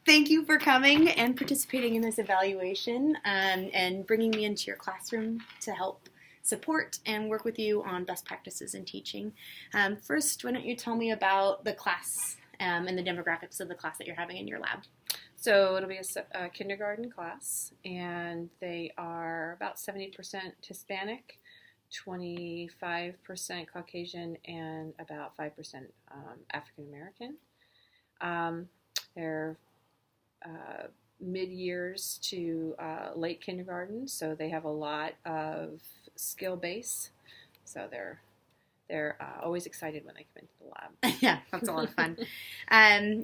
Thank you for coming and participating in this evaluation and bringing me into your classroom to help support and work with you on best practices in teaching. First, why don't you tell me about the class and the demographics of the class that you're having in your lab? So it'll be a kindergarten class, and they are about 70% Hispanic, 25% Caucasian, and about 5% African American. They're mid-years to late kindergarten, so they have a lot of skill base. So they're always excited when they come into the lab. Yeah, that's a lot of fun.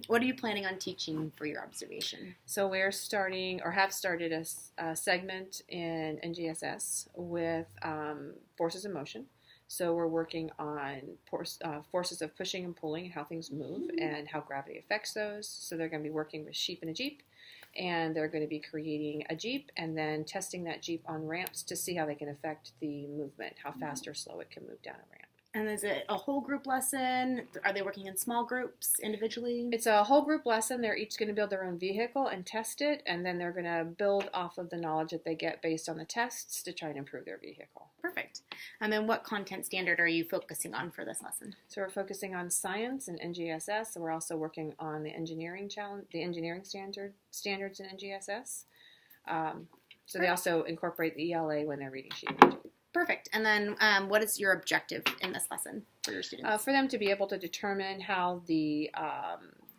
What are you planning on teaching for your observation? So we're starting, or have started, a segment in NGSS with forces in motion. So we're working on forces of pushing and pulling, how things move, and how gravity affects those. So they're going to be working with sheep in a Jeep, and they're going to be creating a Jeep and then testing that Jeep on ramps to see how they can affect the movement, how fast or slow it can move down a ramp. And is it a whole group lesson? Are they working in small groups, individually? It's a whole group lesson. They're each going to build their own vehicle and test it, and then they're going to build off of the knowledge that they get based on the tests to try and improve their vehicle. Perfect. And what content standard are you focusing on for this lesson? So we're focusing on science and NGSS, and we're also working on the engineering standards in NGSS. So they also incorporate the ELA when they're reading sheet music. Perfect. And then what is your objective in this lesson for your students? For them to be able to determine how the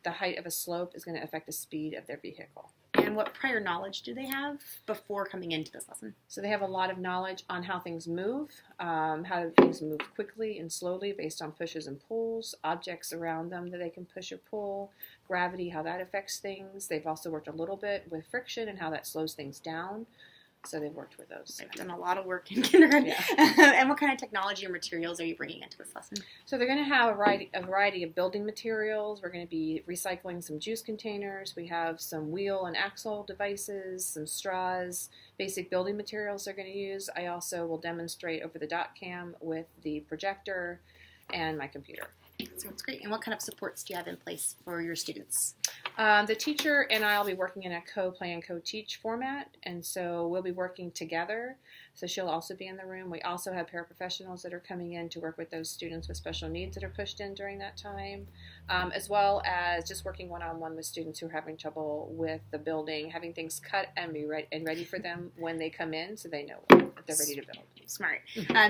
height of a slope is going to affect the speed of their vehicle. And what prior knowledge do they have before coming into this lesson? So they have a lot of knowledge on how things move, how things move quickly and slowly based on pushes and pulls, objects around them that they can push or pull, gravity, how that affects things. They've also worked a little bit with friction and how that slows things down. So they've worked with those. They've done a lot of work in kindergarten. Yeah. And what kind of technology or materials are you bringing into this lesson? So they're going to have a variety of building materials. We're going to be recycling some juice containers. We have some wheel and axle devices, some straws, basic building materials they're going to use. I also will demonstrate over the dot cam with the projector and my computer. Sounds great. And what kind of supports do you have in place for your students? The teacher and I will be working in a co-plan, co-teach format, and so we'll be working together. So she'll also be in the room. We also have paraprofessionals that are coming in to work with those students with special needs that are pushed in during that time, as well as just working one-on-one with students who are having trouble with the building, having things cut and be ready for them when they come in so they know that they're ready to build. Smart.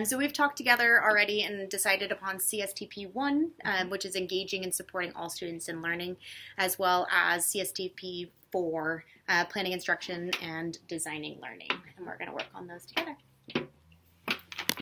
So we've talked together already and decided upon CSTP 1, which is engaging and supporting all students in learning, as well as CSTP 4, planning instruction and designing learning. And we're going to work on those together.